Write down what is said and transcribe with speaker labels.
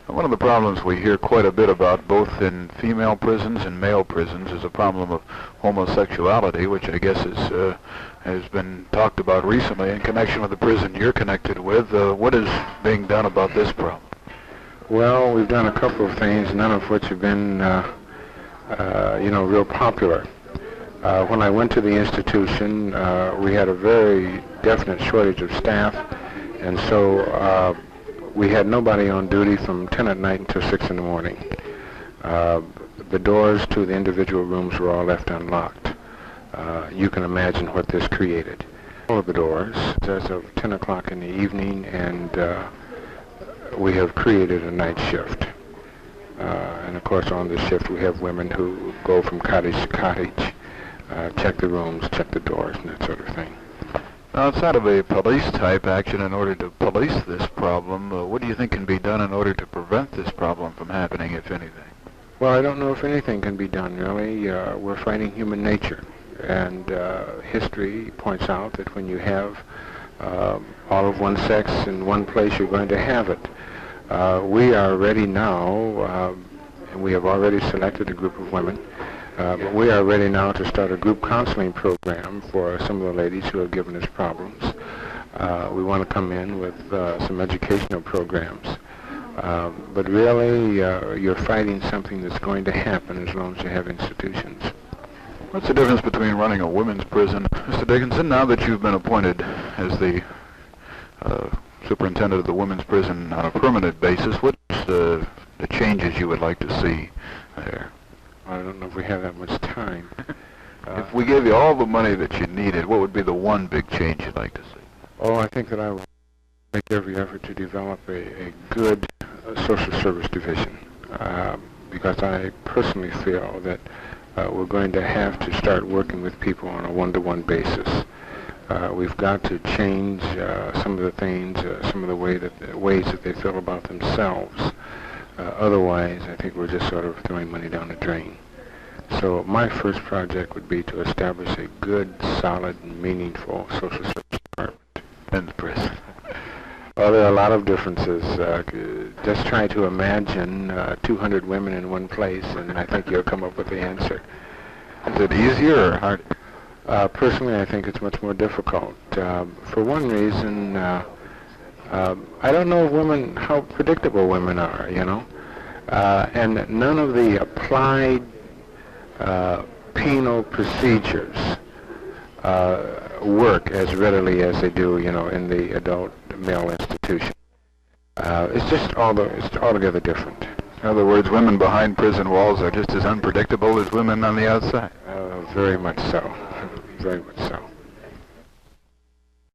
Speaker 1: One of the problems we hear quite a bit about, both in female prisons and male prisons, is a problem of homosexuality, which I guess has been talked about recently in connection with the prison you're connected with. What is being done about this problem?
Speaker 2: Well, we've done a couple of things, none of which have been, real popular. When I went to the institution, we had a very definite shortage of staff, and so we had nobody on duty from 10 at night until 6 in the morning. The doors to the individual rooms were all left unlocked. You can imagine what this created. All of the doors as of 10 o'clock in the evening, and we have created a night shift. And of course on this shift we have women who go from cottage to cottage, check the rooms, check the doors, and that sort of thing.
Speaker 1: Outside of a police-type action in order to police this problem, what do you think can be done in order to prevent this problem from happening, if anything?
Speaker 2: Well, I don't know if anything can be done, really. We're fighting human nature, and history points out that when you have all of one sex in one place, you're going to have it. We are ready now, and we have already selected a group of women. But we are ready now to start a group counseling program for some of the ladies who have given us problems. We want to come in with some educational programs. But really, you're fighting something that's going to happen as long as you have institutions.
Speaker 1: What's the difference between running a women's prison? Mr. Dickinson, now that you've been appointed as the superintendent of the women's prison on a permanent basis, what's the changes you would like to see there?
Speaker 2: I don't know if we have that much time.
Speaker 1: If we gave you all the money that you needed, what would be the one big change you'd like to see?
Speaker 2: Oh, I think that I will make every effort to develop a good social service division, because I personally feel that we're going to have to start working with people on a one-to-one basis. We've got to change some of the things, some of the ways that they feel about themselves. Otherwise, I think we're just sort of throwing money down the drain. So my first project would be to establish a good, solid, and meaningful social service department in the prison. Well, there are a lot of differences. Just try to imagine 200 women in one place, and I think you'll come up with the answer.
Speaker 1: Is it easier or harder?
Speaker 2: Personally, I think it's much more difficult. For one reason, I don't know how predictable women are, and none of the applied penal procedures work as readily as they do, in the adult male institution. It's just altogether different.
Speaker 1: In other words, women behind prison walls are just as unpredictable as women on the outside.
Speaker 2: Very much so. Very much so.